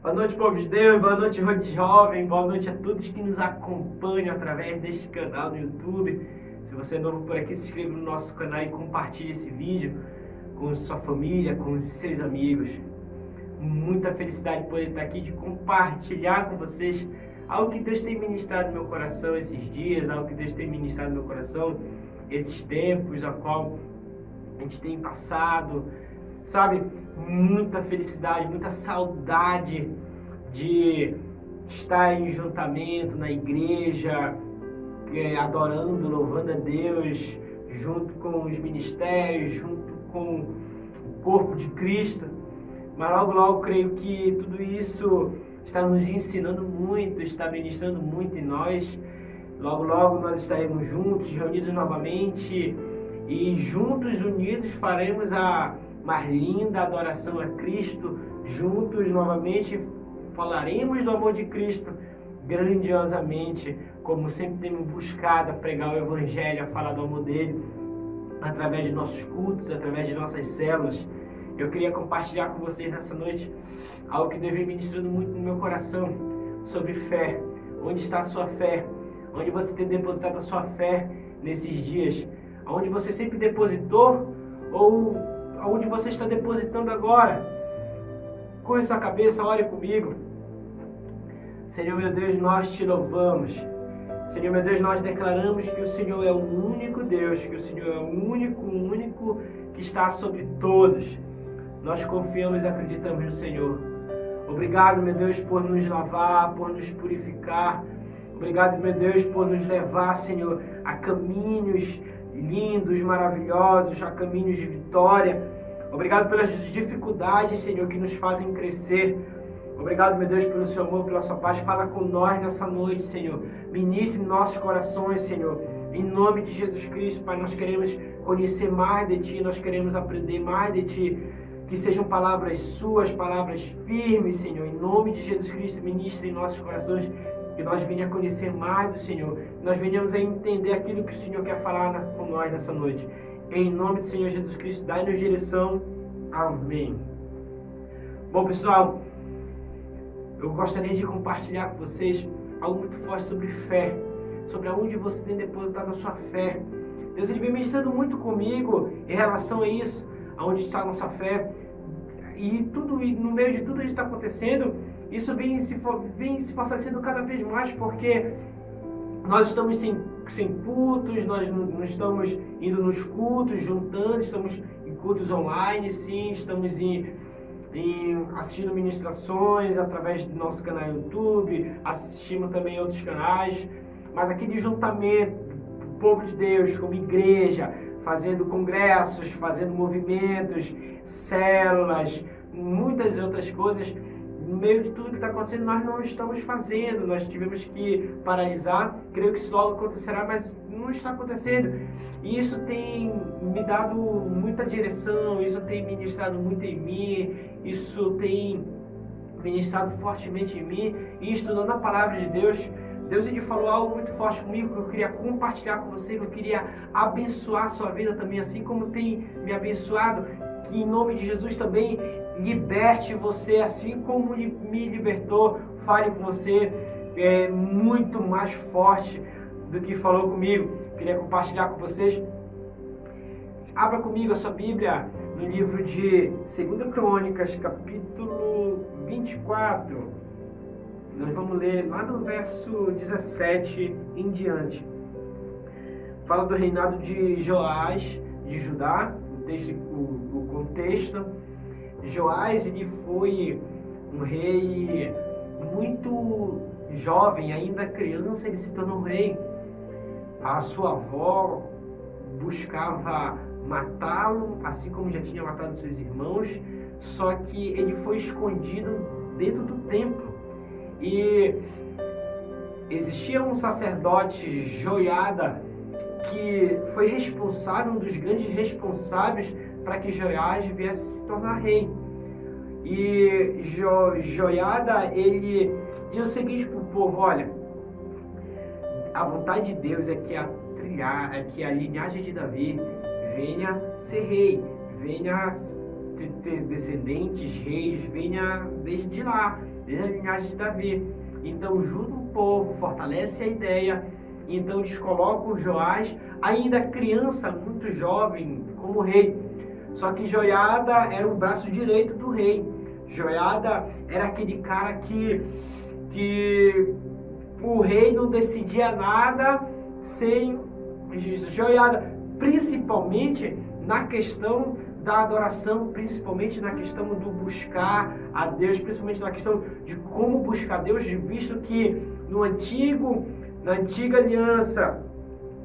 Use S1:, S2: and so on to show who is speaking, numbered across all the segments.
S1: Boa noite, povo de Deus, boa noite, Rode Jovem, boa noite a todos que nos acompanham através deste canal no YouTube. Se você é novo por aqui, se inscreva no nosso canal e compartilhe esse vídeo com sua família, com seus amigos. Muita felicidade de poder estar aqui, de compartilhar com vocês algo que Deus tem ministrado no meu coração esses dias, algo que Deus tem ministrado no meu coração esses tempos, a qual a gente tem passado. Sabe, muita felicidade, muita saudade de estar em juntamento na igreja, adorando, louvando a Deus, junto com os ministérios, junto com o corpo de Cristo. Mas logo, logo, creio que tudo isso está nos ensinando muito, está ministrando muito em nós. Logo, logo nós estaremos juntos, reunidos novamente e juntos, unidos, faremos a mais linda adoração a Cristo. Juntos novamente falaremos do amor de Cristo grandiosamente, como sempre temos buscado a pregar o Evangelho, a falar do amor dele através de nossos cultos, através de nossas células. Eu queria compartilhar com vocês nessa noite algo que Deus vem ministrando muito no meu coração sobre fé. Onde está a sua fé? Onde você tem depositado a sua fé nesses dias? Onde você sempre depositou ou onde você está depositando agora? Com essa cabeça, ore comigo. Senhor meu Deus, nós te louvamos. Senhor meu Deus, nós declaramos que o Senhor é o único Deus, que o Senhor é o único que está sobre todos. Nós confiamos e acreditamos no Senhor. Obrigado, meu Deus, por nos lavar, por nos purificar. Obrigado, meu Deus, por nos levar, Senhor, a caminhos lindos, maravilhosos, a caminhos de vitória. Obrigado pelas dificuldades, Senhor, que nos fazem crescer. Obrigado, meu Deus, pelo seu amor, pela sua paz. Fala com nós nessa noite, Senhor. Ministre em nossos corações, Senhor. Em nome de Jesus Cristo, Pai, nós queremos conhecer mais de Ti, nós queremos aprender mais de Ti. Que sejam palavras suas, palavras firmes, Senhor. Em nome de Jesus Cristo, ministre em nossos corações. Que nós venhamos a conhecer mais do Senhor. Que nós venhamos a entender aquilo que o Senhor quer falar com nós nessa noite. Em nome do Senhor Jesus Cristo, dai-nos direção. Amém. Bom, pessoal, eu gostaria de compartilhar com vocês algo muito forte sobre fé. Sobre aonde você tem depositado a sua fé. Deus ele vem ministrando muito comigo em relação a isso. Aonde está a nossa fé. E no meio de tudo isso que está acontecendo, isso vem se fortalecendo cada vez mais, porque nós estamos sem cultos, nós não estamos indo nos cultos, juntando, estamos em cultos online, sim, estamos assistindo ministrações através do nosso canal YouTube, assistimos também outros canais, mas aquele juntamento do povo de Deus como igreja, fazendo congressos, fazendo movimentos, células, muitas outras coisas. No meio de tudo que está acontecendo, nós não estamos fazendo, nós tivemos que paralisar. Creio que isso logo acontecerá, mas não está acontecendo. E isso tem me dado muita direção, isso tem ministrado muito em mim, isso tem ministrado fortemente em mim. E estudando a palavra de Deus, Deus ele falou algo muito forte comigo que eu queria compartilhar com você, que eu queria abençoar a sua vida também, assim como tem me abençoado, que em nome de Jesus também liberte você, assim como me libertou. Fale com você muito mais forte do que falou comigo. Queria compartilhar com vocês. Abra comigo a sua Bíblia no livro de 2 Crônicas, capítulo 24. Nós vamos ler lá no verso 17 em diante. Fala do reinado de Joás, de Judá, o contexto. Joás ele foi um rei muito jovem, ainda criança, ele se tornou rei. A sua avó buscava matá-lo, assim como já tinha matado seus irmãos, só que ele foi escondido dentro do templo. E existia um sacerdote, Joiada, que foi responsável, um dos grandes responsáveis para que Joiás viesse se tornar rei. E Joiada, ele diz o seguinte para o povo: olha, a vontade de Deus é que a linhagem de Davi venha ser rei, venha ter descendentes, reis, venha desde lá. desde a linhagem de Davi. Então junta o povo, fortalece a ideia, então eles colocam Joás, ainda criança, muito jovem, como rei. Só que Joiada era o braço direito do rei. Joiada era aquele cara que o rei não decidia nada sem Joiada, principalmente na questão da adoração, principalmente na questão do buscar a Deus, principalmente na questão de como buscar a Deus, visto que na antiga aliança,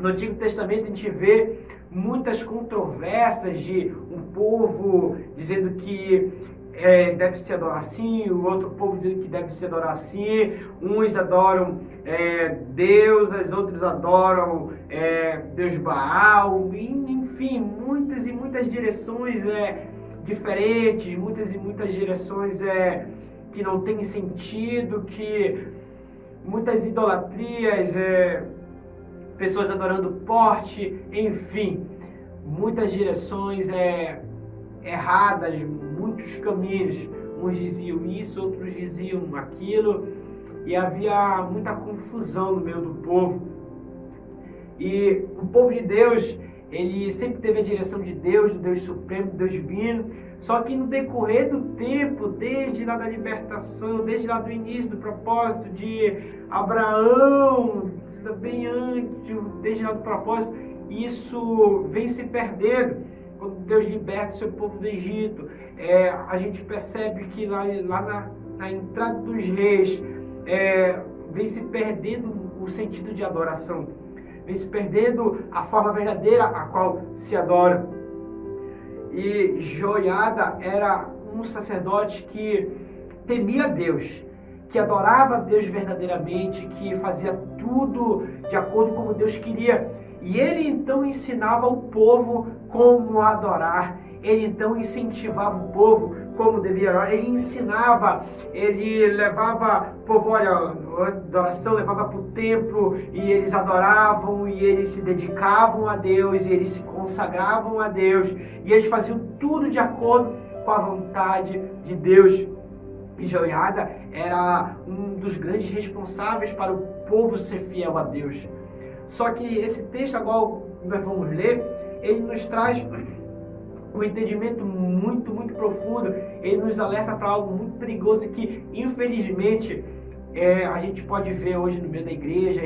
S1: no Antigo Testamento, a gente vê muitas controvérsias de um povo dizendo que deve se adorar assim, o outro povo dizendo que deve se adorar assim. Uns adoram deusas, outros adoram Deus Baal, enfim, muitas e muitas direções diferentes, muitas e muitas direções que não têm sentido, que muitas idolatrias, pessoas adorando porte, enfim, muitas direções erradas, muitos caminhos. Uns diziam isso, outros diziam aquilo, e havia muita confusão no meio do povo. E o povo de Deus, ele sempre teve a direção de Deus, do Deus Supremo, do Deus Divino, só que no decorrer do tempo, desde lá da libertação, desde lá do início do propósito de Abraão, bem antes, desde lá do propósito, isso vem se perdendo. Quando Deus liberta o seu povo do Egito, a gente percebe que lá na entrada dos reis, vem se perdendo o sentido de adoração, vem se perdendo a forma verdadeira a qual se adora. E Joiada era um sacerdote que temia Deus, que adorava Deus verdadeiramente, que fazia tudo de acordo com como Deus queria. E ele então ensinava o povo como adorar, ele então incentivava o povo como devia adorar, ele ensinava, ele levava o povo, olha, a adoração levava para o templo, e eles adoravam, e eles se dedicavam a Deus, e eles se consagravam a Deus, e eles faziam tudo de acordo com a vontade de Deus. E Joiada era um dos grandes responsáveis para o povo ser fiel a Deus. Só que esse texto agora nós vamos ler, ele nos traz um entendimento muito, muito profundo. Ele nos alerta para algo muito perigoso que, infelizmente, a gente pode ver hoje no meio da igreja,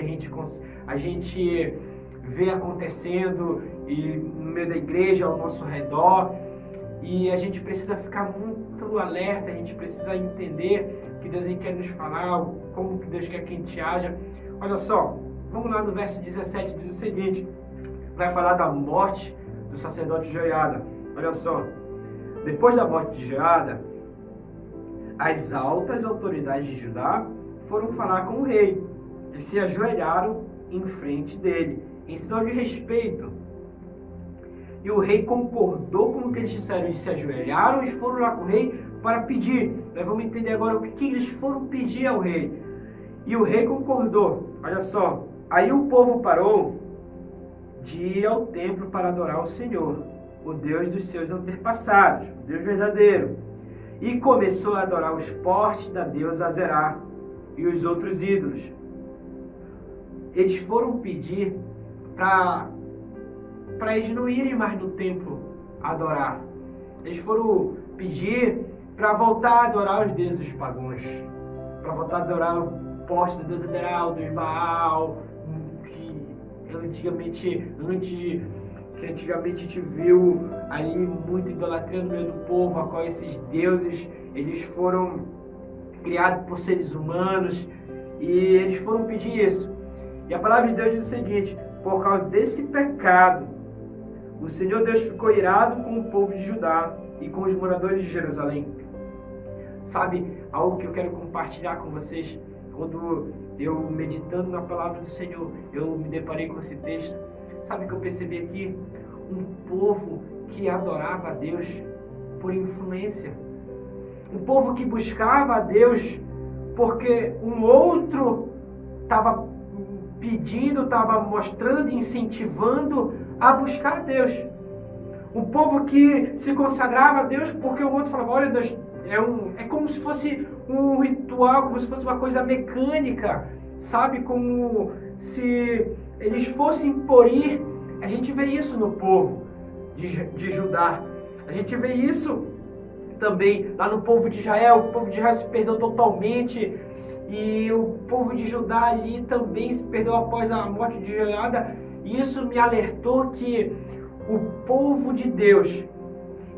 S1: a gente vê acontecendo e no meio da igreja, ao nosso redor. E a gente precisa ficar muito alerta, a gente precisa entender que Deus quer nos falar, como que Deus quer que a gente haja. Olha só, vamos lá no verso 17, diz o seguinte, vai falar da morte do sacerdote Joiada. Olha só, depois da morte de Joiada, as altas autoridades de Judá foram falar com o rei e se ajoelharam em frente dele, em sinal de respeito. E o rei concordou com o que eles disseram, eles se ajoelharam e foram lá com o rei para pedir. Nós vamos entender agora o que eles foram pedir ao rei. E o rei concordou, olha só. Aí o povo parou de ir ao templo para adorar o Senhor, o Deus dos seus antepassados, o Deus verdadeiro. E começou a adorar os postes da deusa Azerá e os outros ídolos. Eles foram pedir para eles não irem mais no templo adorar. Eles foram pedir para voltar a adorar os deuses pagãos, para voltar a adorar o poste da deusa Azerá, o deus Baal, que antigamente a gente viu ali muita idolatria no meio do povo, a qual esses deuses eles foram criados por seres humanos, e eles foram pedir isso. E a palavra de Deus diz o seguinte: por causa desse pecado, o Senhor Deus ficou irado com o povo de Judá e com os moradores de Jerusalém. Sabe, algo que eu quero compartilhar com vocês, quando eu meditando na palavra do Senhor, eu me deparei com esse texto. Sabe o que eu percebi aqui? Um povo que adorava a Deus por influência. Um povo que buscava a Deus porque um outro estava pedindo, estava mostrando, incentivando a buscar a Deus. Um povo que se consagrava a Deus porque o outro falava: olha, Deus, É como se fosse um ritual, como se fosse uma coisa mecânica, sabe? Como se eles fossem por ir. A gente vê isso no povo de Judá. A gente vê isso também lá no povo de Israel. O povo de Israel se perdeu totalmente. E o povo de Judá ali também se perdeu após a morte de Jeoiada. E isso me alertou que o povo de Deus,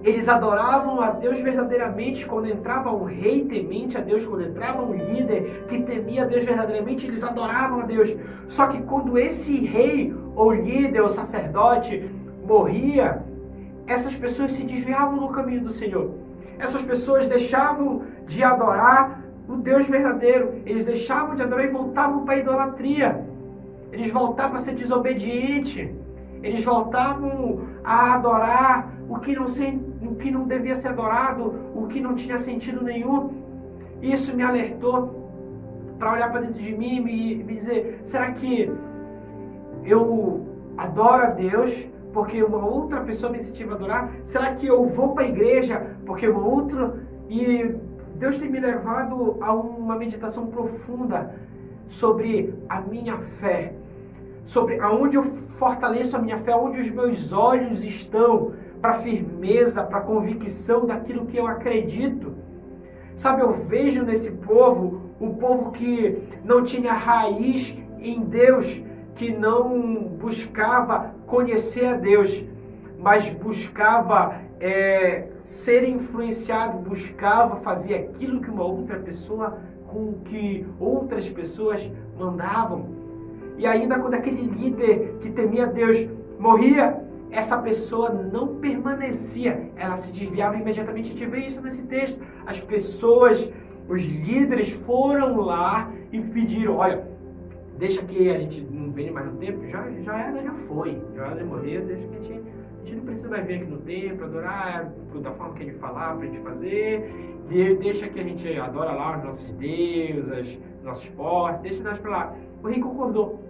S1: eles adoravam a Deus verdadeiramente quando entrava um rei temente a Deus, quando entrava um líder que temia a Deus verdadeiramente, eles adoravam a Deus. Só que quando esse rei, ou líder, ou sacerdote morria, essas pessoas se desviavam do caminho do Senhor. Essas pessoas deixavam de adorar o Deus verdadeiro. Eles deixavam de adorar e voltavam para a idolatria. Eles voltavam a ser desobedientes. Eles voltavam a adorar o que não devia ser adorado, o que não tinha sentido nenhum. Isso me alertou para olhar para dentro de mim e me dizer, será que eu adoro a Deus porque uma outra pessoa me incentiva a adorar? Será que eu vou para a igreja porque uma outra... E Deus tem me levado a uma meditação profunda sobre a minha fé, sobre aonde eu fortaleço a minha fé, onde os meus olhos estão para firmeza, para convicção daquilo que eu acredito. Sabe, eu vejo nesse povo, um povo que não tinha raiz em Deus, que não buscava conhecer a Deus, mas buscava ser influenciado, buscava fazer aquilo que uma outra pessoa, com que outras pessoas mandavam. E ainda quando aquele líder que temia Deus morria, essa pessoa não permanecia, ela se desviava imediatamente. A gente vê isso nesse texto. As pessoas, os líderes foram lá e pediram, olha, deixa que a gente não venha mais no templo, já foi, já morreu, deixa que a gente não precisa mais vir aqui no templo, adorar da forma que ele falar pra gente fazer, deixa que a gente adora lá os nossos deuses, nossos portos, deixa nós pra lá. O rei concordou.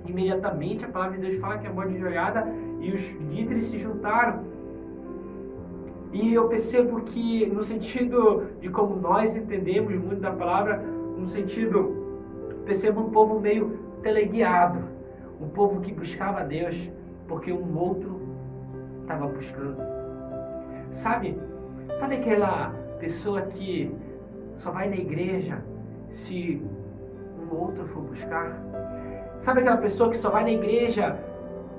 S1: Imediatamente a palavra de Deus fala que a morte de Jeoiada e os líderes se juntaram. E eu percebo que no sentido de como nós entendemos muito da palavra, no sentido, percebo um povo meio teleguiado, um povo que buscava a Deus porque um outro estava buscando. Sabe aquela pessoa que só vai na igreja se um outro for buscar? Sabe aquela pessoa que só vai na igreja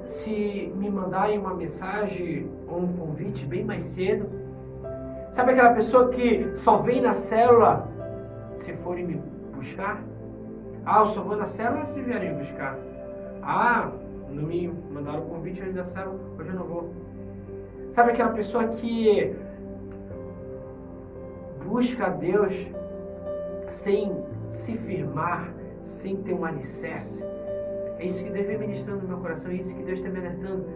S1: se me mandarem uma mensagem ou um convite bem mais cedo? Sabe aquela pessoa que só vem na célula se forem me buscar? Ah, eu só vou na célula se vierem me buscar. Ah, não me mandaram o convite hoje da célula, hoje eu não vou. Sabe aquela pessoa que busca a Deus sem se firmar, sem ter um alicerce? É isso que Deus vem ministrando no meu coração, é isso que Deus está me alertando,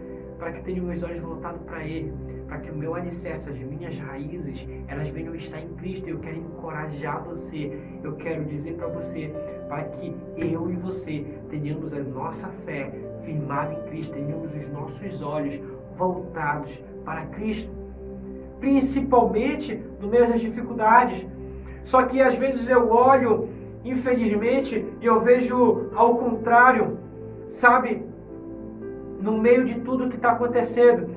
S1: para que tenha meus olhos voltados para Ele, para que o meu alicerce, as minhas raízes, elas venham estar em Cristo. Eu quero encorajar você, eu quero dizer para você, para que eu e você tenhamos a nossa fé firmada em Cristo, tenhamos os nossos olhos voltados para Cristo, principalmente no meio das dificuldades. Só que às vezes eu olho, infelizmente, e eu vejo ao contrário, sabe? No meio de tudo que está acontecendo,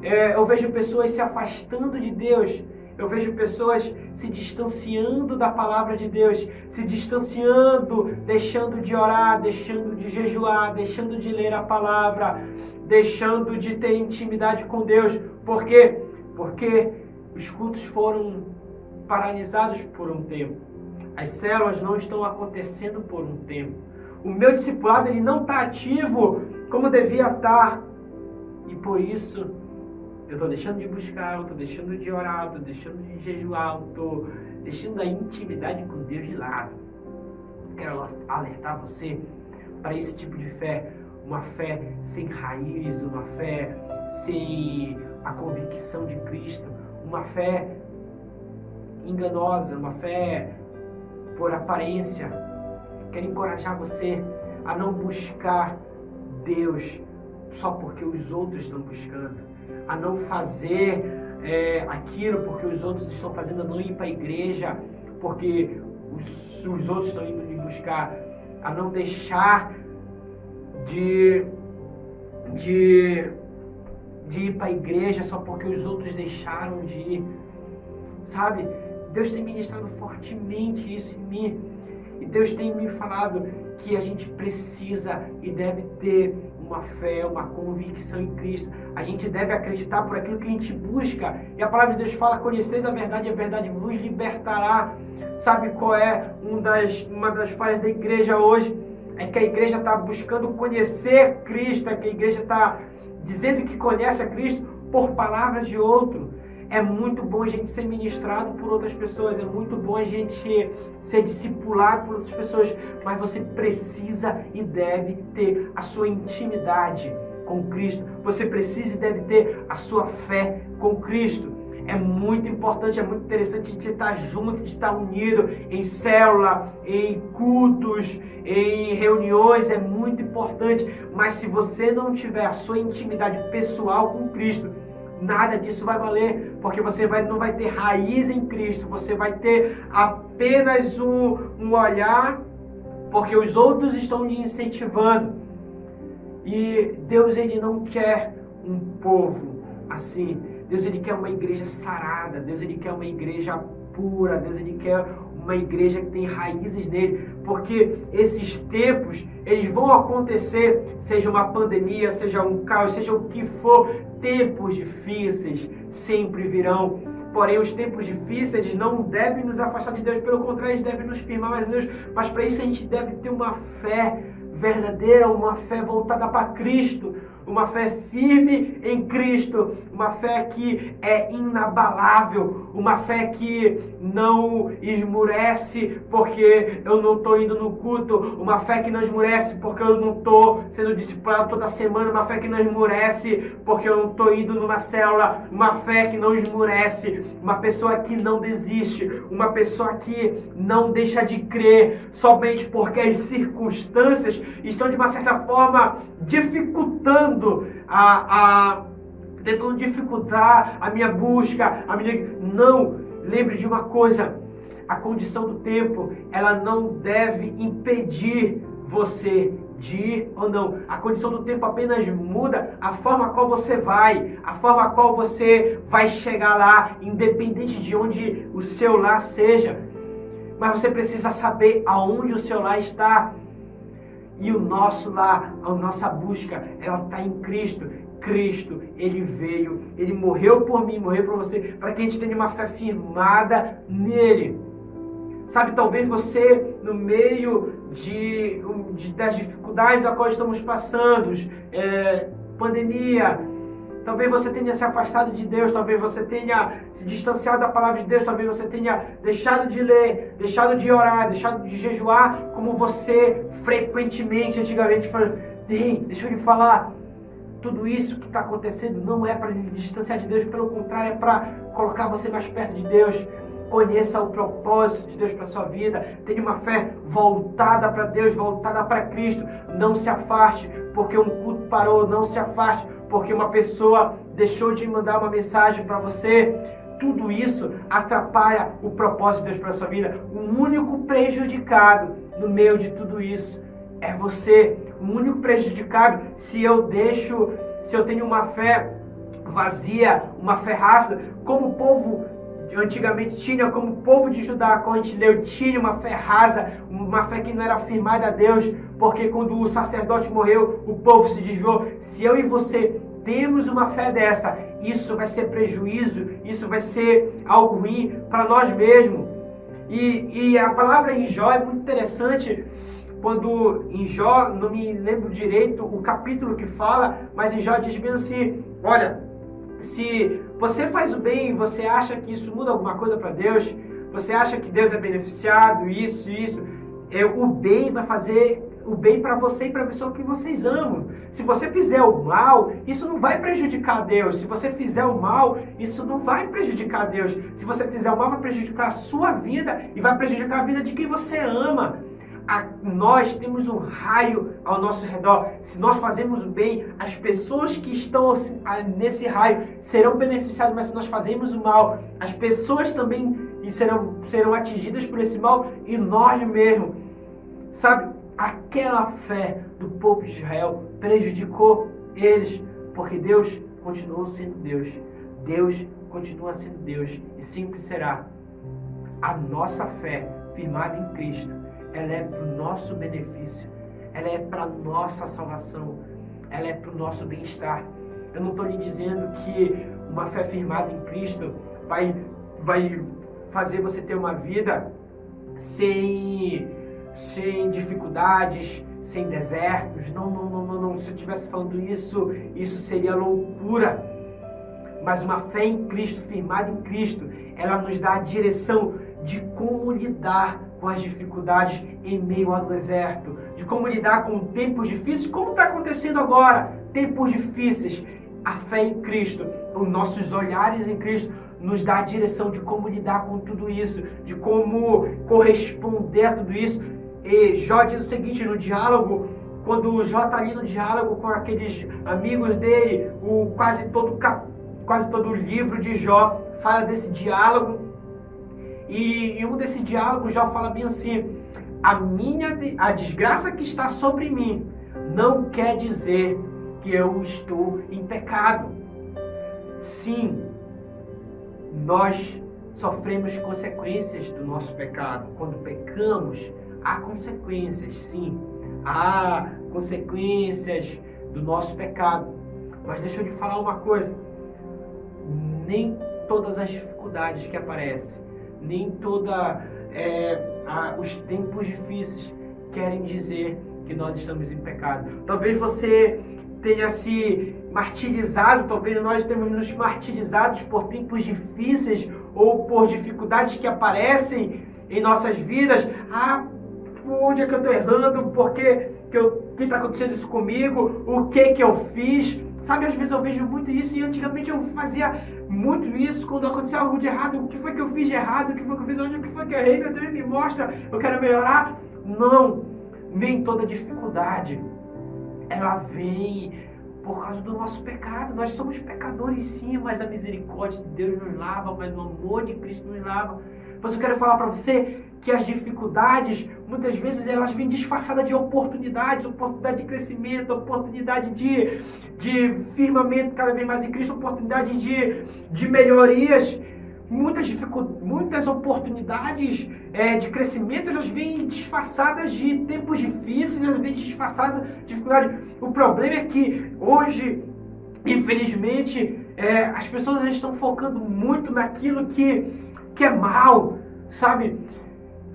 S1: eu vejo pessoas se afastando de Deus, eu vejo pessoas se distanciando da palavra de Deus, se distanciando, deixando de orar, deixando de jejuar, deixando de ler a palavra, deixando de ter intimidade com Deus. Por quê? Porque os cultos foram paralisados por um tempo. As células não estão acontecendo por um tempo. O meu discipulado ele não está ativo como devia estar. E por isso eu estou deixando de buscar, eu estou deixando de orar, eu estou deixando de jejuar, eu estou deixando a intimidade com Deus de lado. Quero alertar você para esse tipo de fé. Uma fé sem raiz, uma fé sem a convicção de Cristo, uma fé enganosa, uma fé por aparência. Quero encorajar você a não buscar Deus só porque os outros estão buscando, a não fazer aquilo, porque os outros estão fazendo não ir para a igreja, porque os outros estão indo me buscar, a não deixar de ir para a igreja só porque os outros deixaram de ir, sabe? Deus tem ministrado fortemente isso em mim, e Deus tem me falado que a gente precisa e deve ter uma fé, uma convicção em Cristo. A gente deve acreditar por aquilo que a gente busca, e a palavra de Deus fala: conheceis a verdade e a verdade vos libertará. Sabe qual é uma das falhas da igreja hoje? É que a igreja está buscando conhecer Cristo, é que a igreja está dizendo que conhece a Cristo por palavras de outro. É muito bom a gente ser ministrado por outras pessoas, é muito bom a gente ser discipulado por outras pessoas, mas você precisa e deve ter a sua intimidade com Cristo. Você precisa e deve ter a sua fé com Cristo. É muito importante, é muito interessante a gente estar junto, de estar unido em célula, em cultos, em reuniões, é muito importante. Mas se você não tiver a sua intimidade pessoal com Cristo, nada disso vai valer, porque você não vai ter raiz em Cristo, você vai ter apenas um olhar, porque os outros estão lhe incentivando. E Deus, Ele não quer um povo assim. Deus, Ele quer uma igreja sarada. Deus, Ele quer uma igreja pura. Deus, Ele quer uma igreja que tem raízes nele. Porque esses tempos, eles vão acontecer, seja uma pandemia, seja um caos, seja o que for. Tempos difíceis sempre virão. Porém, os tempos difíceis não devem nos afastar de Deus. Pelo contrário, eles devem nos firmar mais em Deus. Mas para isso a gente deve ter uma fé verdadeira, uma fé voltada para Cristo, uma fé firme em Cristo, uma fé que é inabalável, uma fé que não esmurece porque eu não estou indo no culto, uma fé que não esmurece porque eu não estou sendo discipulado toda semana, uma fé que não esmurece porque eu não estou indo numa célula, uma fé que não esmurece, uma pessoa que não desiste, uma pessoa que não deixa de crer somente porque as circunstâncias estão de uma certa forma dificultando tentando dificultar a minha busca, Não, lembre de uma coisa: a condição do tempo, ela não deve impedir você de ir ou não. A condição do tempo apenas muda a forma a qual você vai, a forma a qual você vai chegar lá, independente de onde o seu lar seja. Mas você precisa saber aonde o seu lar está. E o nosso lar, a nossa busca, ela está em Cristo. Cristo, Ele veio, Ele morreu por mim, morreu por você, para que a gente tenha uma fé firmada nele. Sabe, talvez você, no meio das dificuldades a qual estamos passando, pandemia, talvez você tenha se afastado de Deus, talvez você tenha se distanciado da palavra de Deus, talvez você tenha deixado de ler, deixado de orar, deixado de jejuar, como você frequentemente, antigamente, falou: deixa eu lhe falar, tudo isso que está acontecendo não é para lhe distanciar de Deus, pelo contrário, é para colocar você mais perto de Deus. Conheça o propósito de Deus para a sua vida, tenha uma fé voltada para Deus, voltada para Cristo. Não se afaste porque um culto parou, não se afaste porque uma pessoa deixou de mandar uma mensagem para você. Tudo isso atrapalha o propósito de Deus para a sua vida. O único prejudicado no meio de tudo isso é você. O único prejudicado se eu tenho uma fé vazia, uma fé rasa, como o povo antigamente tinha, como o povo de Judá, quando a gente leu, tinha uma fé rasa, uma fé que não era firmada a Deus, porque quando o sacerdote morreu, o povo se desviou. Se eu e você temos uma fé dessa, isso vai ser prejuízo, isso vai ser algo ruim para nós mesmos. E a palavra em Jó é muito interessante, quando em Jó, não me lembro direito o capítulo que fala, mas em Jó diz bem assim: olha, se você faz o bem e você acha que isso muda alguma coisa para Deus, você acha que Deus é beneficiado, isso, o bem vai fazer o bem para você e para a pessoa que vocês amam. Se você fizer o mal, isso não vai prejudicar Deus. Se você fizer o mal, isso não vai prejudicar Deus. Se você fizer o mal, vai prejudicar a sua vida e vai prejudicar a vida de quem você ama. nós temos um raio ao nosso redor. Se nós fazemos o bem, as pessoas que estão nesse raio serão beneficiadas, mas se nós fazemos o mal, as pessoas também serão atingidas por esse mal, e nós mesmos. Sabe, aquela fé do povo de Israel prejudicou eles, porque Deus continuou sendo Deus. Deus continua sendo Deus e sempre será. A nossa fé firmada em Cristo, ela é para o nosso benefício, ela é para a nossa salvação, ela é para o nosso bem-estar. Eu não estou lhe dizendo que uma fé firmada em Cristo vai fazer você ter uma vida sem dificuldades, sem desertos. Não. Se eu estivesse falando isso seria loucura. Mas uma fé em Cristo, firmada em Cristo, ela nos dá a direção de como lidar com as dificuldades em meio ao deserto, de como lidar com tempos difíceis, como está acontecendo agora, tempos difíceis. A fé em Cristo, os nossos olhares em Cristo, nos dá a direção de como lidar com tudo isso, de como corresponder a tudo isso. E Jó diz o seguinte no diálogo, quando Jó está ali no diálogo com aqueles amigos dele, quase todo o livro de Jó fala desse diálogo. E em um desse diálogos, Jó fala bem assim: a desgraça que está sobre mim não quer dizer que eu estou em pecado. Sim, nós sofremos consequências do nosso pecado. Quando pecamos, há consequências, sim. Há consequências do nosso pecado. Mas deixa eu lhe falar uma coisa. Nem todas as dificuldades que aparecem, nem todos os tempos difíceis querem dizer que nós estamos em pecado. Talvez você tenha se martirizado, talvez nós tenhamos nos martirizados por tempos difíceis ou por dificuldades que aparecem em nossas vidas. Onde é que eu estou errando? Por que está acontecendo isso comigo? O que eu fiz? Sabe, às vezes eu vejo muito isso, e antigamente eu fazia muito isso quando acontecia algo de errado. O que foi que eu fiz de errado? O que foi que eu fiz? Onde foi que eu errei? Meu Deus, me mostra, eu quero melhorar. Não, nem toda dificuldade, ela vem por causa do nosso pecado. Nós somos pecadores sim, mas a misericórdia de Deus nos lava, mas o amor de Cristo nos lava. Mas eu quero falar para você que as dificuldades, muitas vezes, elas vêm disfarçadas de oportunidade de crescimento, oportunidade de firmamento cada vez mais em Cristo, oportunidade de melhorias. Muitas oportunidades de crescimento, elas vêm disfarçadas de tempos difíceis, elas vêm disfarçadas de dificuldade. O problema é que hoje, infelizmente, as pessoas estão focando muito naquilo que é mal, sabe?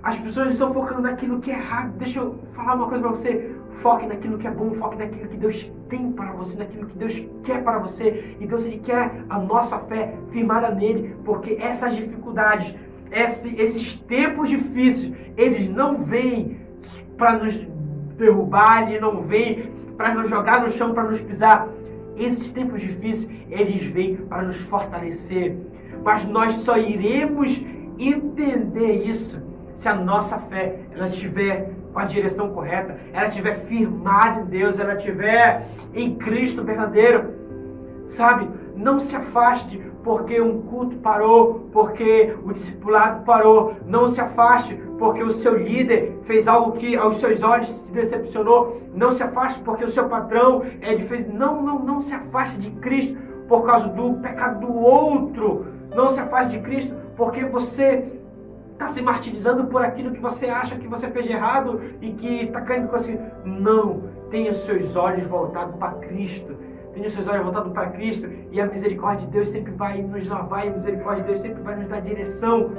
S1: As pessoas estão focando naquilo que é errado. Deixa eu falar uma coisa para você. Foque naquilo que é bom, foque naquilo que Deus tem para você, naquilo que Deus quer para você. E Deus, Ele quer a nossa fé firmada nele, porque essas dificuldades, esses tempos difíceis, eles não vêm para nos derrubar, eles não vêm para nos jogar no chão, para nos pisar. Esses tempos difíceis, eles vêm para nos fortalecer. Mas nós só iremos entender isso se a nossa fé ela estiver com a direção correta, ela estiver firmada em Deus, ela estiver em Cristo verdadeiro. Sabe? Não se afaste porque um culto parou, porque o discipulado parou. Não se afaste porque o seu líder fez algo que aos seus olhos te decepcionou. Não se afaste porque o seu patrão ele fez. Não se afaste de Cristo por causa do pecado do outro. Não se afaste de Cristo porque você está se martirizando por aquilo que você acha que você fez de errado e que está caindo com assim. Não, tenha seus olhos voltados para Cristo. Tenha seus olhos voltados para Cristo e a misericórdia de Deus sempre vai nos lavar, e a misericórdia de Deus sempre vai nos dar direção.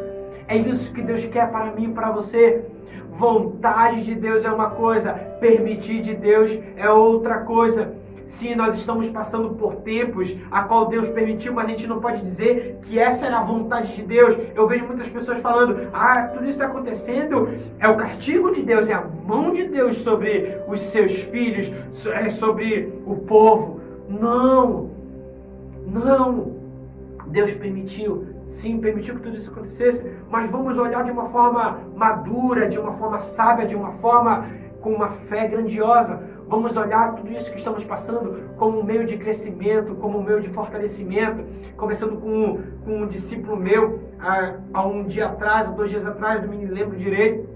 S1: É isso que Deus quer para mim e para você. Vontade de Deus é uma coisa, permitir de Deus é outra coisa. Sim, nós estamos passando por tempos a qual Deus permitiu, mas a gente não pode dizer que essa era a vontade de Deus. Eu vejo muitas pessoas falando, tudo isso está acontecendo, é o castigo de Deus, é a mão de Deus sobre os seus filhos, sobre o povo. Não. Deus permitiu, sim, permitiu que tudo isso acontecesse, mas vamos olhar de uma forma madura, de uma forma sábia, de uma forma com uma fé grandiosa. Vamos olhar tudo isso que estamos passando como um meio de crescimento, como um meio de fortalecimento. Começando com um discípulo meu, há um dia atrás, ou 2 dias atrás, não me lembro direito,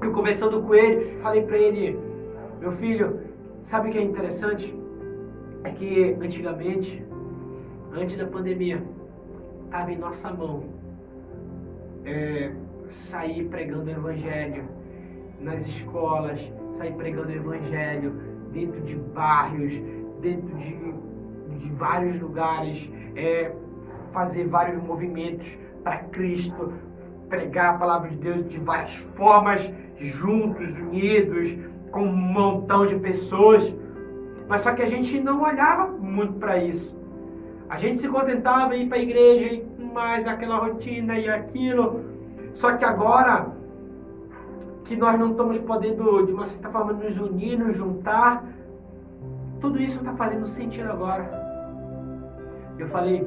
S1: eu conversando com ele, falei para ele: meu filho, sabe o que é interessante? É que antigamente, antes da pandemia, estava em nossa mão sair pregando o evangelho nas escolas, sair pregando o evangelho dentro de bairros, dentro de vários lugares, fazer vários movimentos para Cristo, pregar a palavra de Deus de várias formas, juntos, unidos, com um montão de pessoas. Mas só que a gente não olhava muito para isso. A gente se contentava em ir para a igreja, e mais aquela rotina e aquilo. Só que agora que nós não estamos podendo, de uma certa forma, nos unir, nos juntar, tudo isso está fazendo sentido agora. Eu falei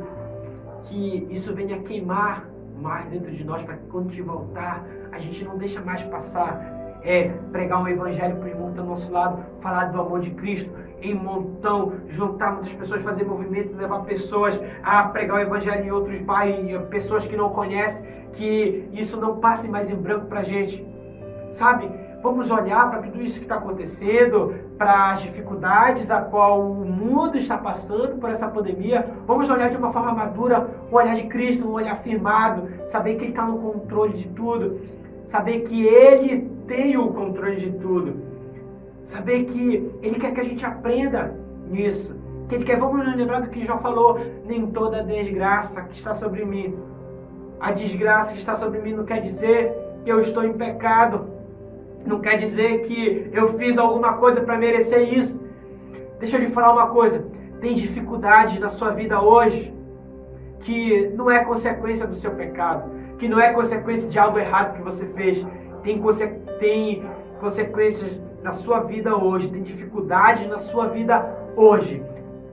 S1: que isso venha queimar mais dentro de nós, para que quando te voltar, a gente não deixa mais passar. Pregar um evangelho para o irmão que está do nosso lado, falar do amor de Cristo em montão, juntar muitas pessoas, fazer movimento, levar pessoas a pregar o evangelho em outros bairros, pessoas que não conhecem, que isso não passe mais em branco para a gente, sabe? Vamos olhar para tudo isso que está acontecendo, para as dificuldades a qual o mundo está passando por essa pandemia. Vamos olhar de uma forma madura, um olhar de Cristo, um olhar firmado, saber que Ele está no controle de tudo, saber que Ele tem o controle de tudo, saber que Ele quer que a gente aprenda nisso, que Ele quer, vamos nos lembrar do que Jó falou: nem toda desgraça que está sobre mim, a desgraça que está sobre mim não quer dizer que eu estou em pecado, não quer dizer que eu fiz alguma coisa para merecer isso. Deixa eu lhe falar uma coisa: tem dificuldades na sua vida hoje que não é consequência do seu pecado, que não é consequência de algo errado que você fez. Tem consequências na sua vida hoje, tem dificuldades na sua vida hoje,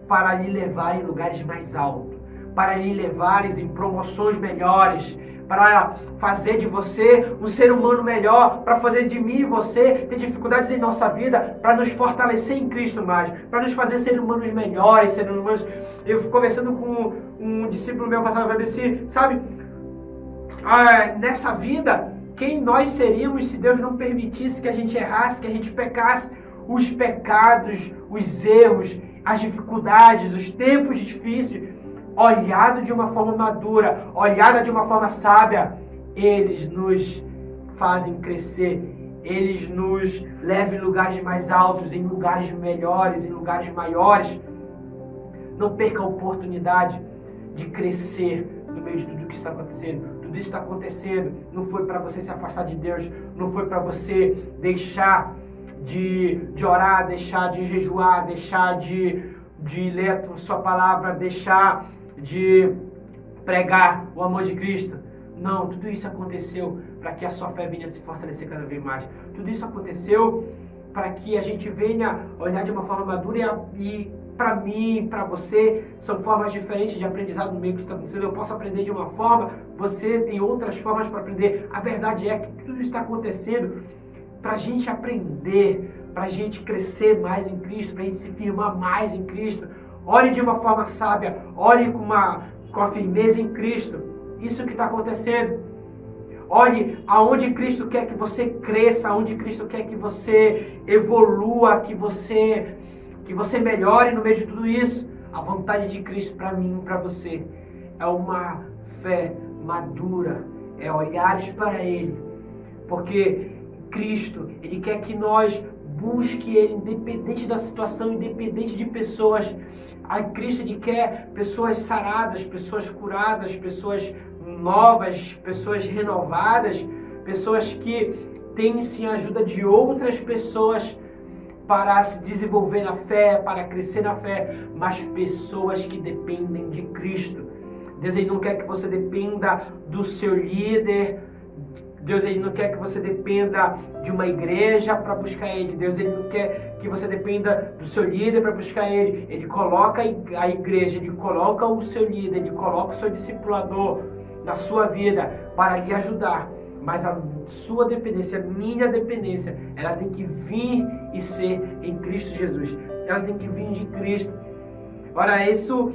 S1: para lhe levar em lugares mais altos, para lhe levar em promoções melhores, para fazer de você um ser humano melhor, para fazer de mim e você ter dificuldades em nossa vida, para nos fortalecer em Cristo mais, para nos fazer seres humanos melhores, seres humanos. Eu fui conversando com um discípulo meu passado na BBC, sabe? Nessa vida, quem nós seríamos se Deus não permitisse que a gente errasse, que a gente pecasse? Os pecados, os erros, as dificuldades, os tempos difíceis, olhado de uma forma madura, olhada de uma forma sábia, eles nos fazem crescer, eles nos levam em lugares mais altos, em lugares melhores, em lugares maiores. Não perca a oportunidade de crescer no meio de tudo que está acontecendo. Tudo isso está acontecendo, não foi para você se afastar de Deus, não foi para você deixar de orar, deixar de jejuar, deixar de ler a sua palavra, deixar de pregar o amor de Cristo. Não, tudo isso aconteceu para que a sua fé venha se fortalecer cada vez mais. Tudo isso aconteceu para que a gente venha olhar de uma forma madura e para mim, para você, são formas diferentes de aprendizado no meio que está acontecendo. Eu posso aprender de uma forma, você tem outras formas para aprender. A verdade é que tudo isso está acontecendo para a gente aprender, para a gente crescer mais em Cristo, para a gente se firmar mais em Cristo. Olhe de uma forma sábia, olhe com a firmeza em Cristo. Isso que está acontecendo. Olhe aonde Cristo quer que você cresça, aonde Cristo quer que você evolua, que você melhore no meio de tudo isso. A vontade de Cristo para mim e para você é uma fé madura, é olhares para Ele, porque Cristo, Ele quer que nós busque Ele, independente da situação, independente de pessoas. A Cristo, Ele quer pessoas saradas, pessoas curadas, pessoas novas, pessoas renovadas, pessoas que têm sim a ajuda de outras pessoas para se desenvolver na fé, para crescer na fé, mas pessoas que dependem de Cristo. Deus, Ele não quer que você dependa do seu líder, Deus, Ele não quer que você dependa de uma igreja para buscar Ele. Deus, Ele não quer que você dependa do seu líder para buscar Ele. Ele coloca a igreja, Ele coloca o seu líder, Ele coloca o seu discipulador na sua vida para lhe ajudar. Mas a sua dependência, a minha dependência, ela tem que vir e ser em Cristo Jesus. Ela tem que vir de Cristo. Ora, isso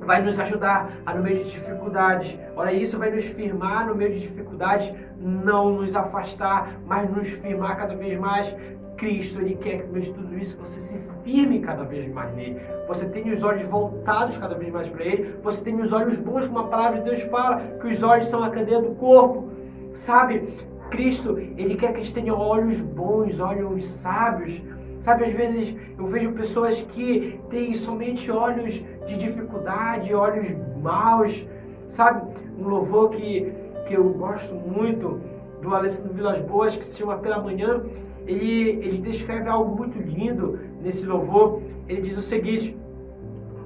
S1: vai nos ajudar no meio de dificuldades. Ora, isso vai nos firmar no meio de dificuldades, não nos afastar, mas nos firmar cada vez mais. Cristo, Ele quer que no meio de tudo isso você se firme cada vez mais nele. Você tenha os olhos voltados cada vez mais para Ele. Você tenha os olhos bons, como a palavra de Deus fala, que os olhos são a candeia do corpo. Sabe? Cristo, Ele quer que a gente tenha olhos bons, olhos sábios. Sabe, às vezes eu vejo pessoas que têm somente olhos de dificuldade, olhos maus. Sabe? Um louvor que eu gosto muito, do Alessandro Vilas Boas, que se chama Pela Manhã, ele descreve algo muito lindo nesse louvor. Ele diz o seguinte: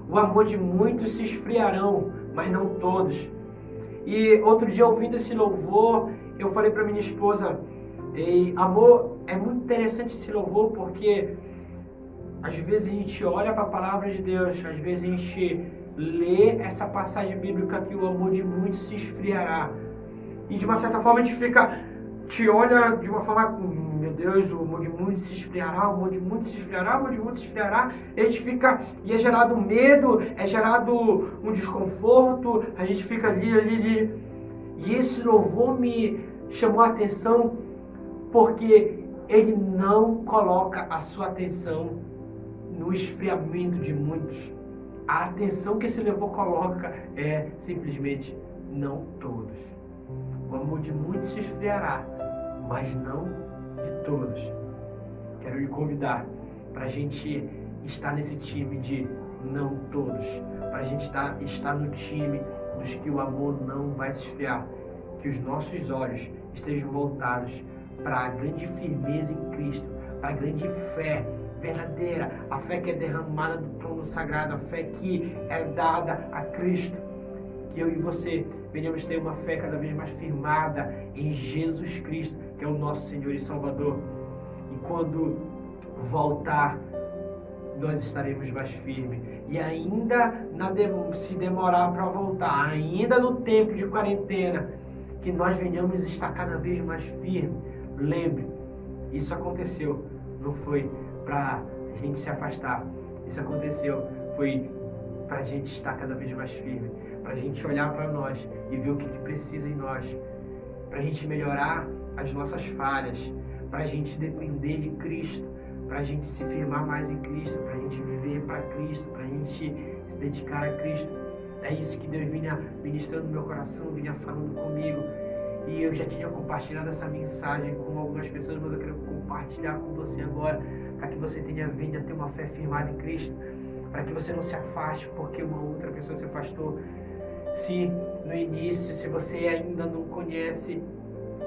S1: o amor de muitos se esfriarão, mas não todos. E outro dia, ouvindo esse louvor, eu falei para minha esposa, amor, é muito interessante esse louvor, porque às vezes a gente olha para a palavra de Deus, às vezes a gente lê essa passagem bíblica que o amor de muitos se esfriará. E de uma certa forma a gente te olha de uma forma, meu Deus, o amor de muitos se esfriará, o amor de muitos se esfriará, o amor de muitos se esfriará. E a gente fica, e é gerado medo, é gerado um desconforto, a gente fica ali. E esse louvor me chamou a atenção, porque ele não coloca a sua atenção no esfriamento de muitos. A atenção que esse louvor coloca é simplesmente não todos. O amor de muitos se esfriará, mas não de todos. Quero lhe convidar para a gente estar nesse time de não todos, para a gente estar no time dos que o amor não vai se esfriar, que os nossos olhos estejam voltados para a grande firmeza em Cristo, para a grande fé verdadeira, a fé que é derramada do trono sagrado, a fé que é dada a Cristo. Que eu e você venhamos ter uma fé cada vez mais firmada em Jesus Cristo, que é o nosso Senhor e Salvador. E quando voltar, nós estaremos mais firmes. E ainda se demorar para voltar, ainda no tempo de quarentena, que nós venhamos estar cada vez mais firmes. Lembre, isso aconteceu, não foi para a gente se afastar. Isso aconteceu, foi para a gente estar cada vez mais firme, para a gente olhar para nós e ver o que precisa em nós, para a gente melhorar as nossas falhas, para a gente depender de Cristo, para a gente se firmar mais em Cristo, para a gente viver para Cristo, para a gente se dedicar a Cristo. É isso que Deus vinha ministrando no meu coração, vinha falando comigo. E eu já tinha compartilhado essa mensagem com algumas pessoas, mas eu quero compartilhar com você agora, para que você venha ter uma fé firmada em Cristo, para que você não se afaste porque uma outra pessoa se afastou. Se no início, se você ainda não conhece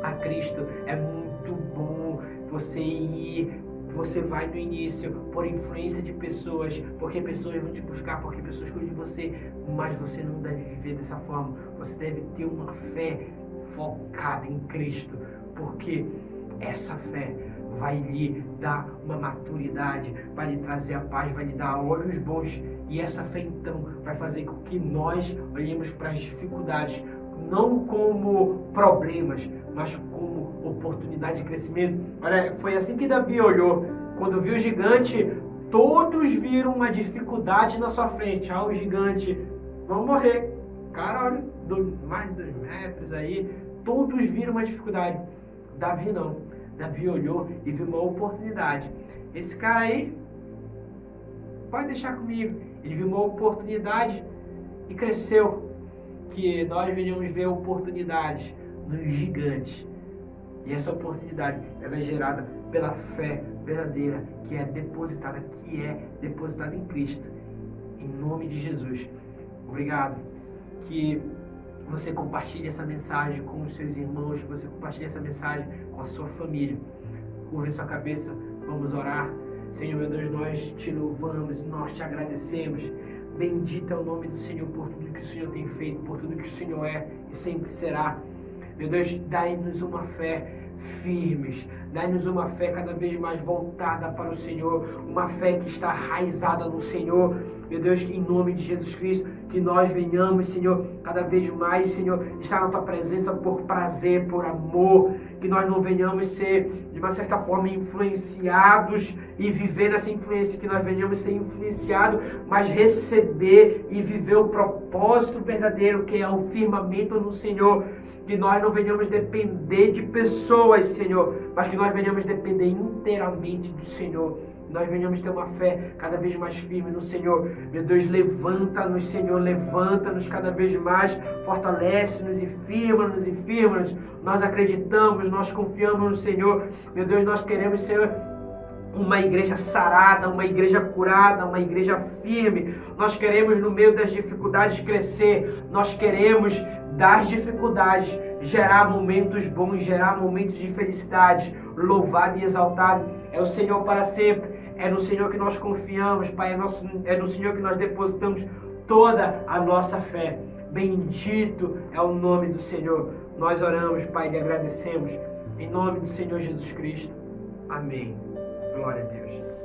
S1: a Cristo, é muito bom você ir. Você vai no início por influência de pessoas, porque pessoas vão te buscar, porque pessoas cuidam de você, mas você não deve viver dessa forma. Você deve ter uma fé focada em Cristo, porque essa fé vai lhe dar uma maturidade, vai lhe trazer a paz, vai lhe dar olhos bons, e essa fé então vai fazer com que nós olhemos para as dificuldades não como problemas, mas como oportunidade de crescimento. Olha, foi assim que Davi olhou. Quando viu o gigante, todos viram uma dificuldade na sua frente. O gigante, vão morrer. Cara, olha, mais de 2 metros aí. Todos viram uma dificuldade. Davi não. Davi olhou e viu uma oportunidade. Esse cara aí, pode deixar comigo. Ele viu uma oportunidade e cresceu. Que nós venhamos ver oportunidades nos gigantes. E essa oportunidade, ela é gerada pela fé verdadeira, que é depositada em Cristo. Em nome de Jesus. Obrigado. Que você compartilhe essa mensagem com os seus irmãos, que você compartilhe essa mensagem com a sua família. Curva sua cabeça, vamos orar. Senhor, meu Deus, nós te louvamos, nós te agradecemos. Bendito é o nome do Senhor por tudo que o Senhor tem feito, por tudo que o Senhor é e sempre será. Meu Deus, dai-nos uma fé firmes, dai-nos uma fé cada vez mais voltada para o Senhor, uma fé que está arraizada no Senhor. Meu Deus, que em nome de Jesus Cristo, que nós venhamos, Senhor, cada vez mais, Senhor, estar na Tua presença por prazer, por amor, que nós não venhamos ser, de uma certa forma, influenciados e viver nessa influência, que nós venhamos ser influenciados, mas receber e viver o propósito verdadeiro, que é o firmamento no Senhor, que nós não venhamos depender de pessoas, Senhor, mas que nós venhamos depender inteiramente do Senhor. Nós venhamos ter uma fé cada vez mais firme no Senhor. Meu Deus, levanta-nos, Senhor, levanta-nos cada vez mais, fortalece-nos e firma-nos e firma-nos. Nós acreditamos, nós confiamos no Senhor. Meu Deus, nós queremos ser uma igreja sarada, uma igreja curada, uma igreja firme. Nós queremos, no meio das dificuldades, crescer. Nós queremos, das dificuldades, gerar momentos bons, gerar momentos de felicidade. Louvado e exaltado é o Senhor para sempre. É no Senhor que nós confiamos, Pai. É no Senhor que nós depositamos toda a nossa fé. Bendito é o nome do Senhor. Nós oramos, Pai, e agradecemos. Em nome do Senhor Jesus Cristo. Amém. Glória a Deus.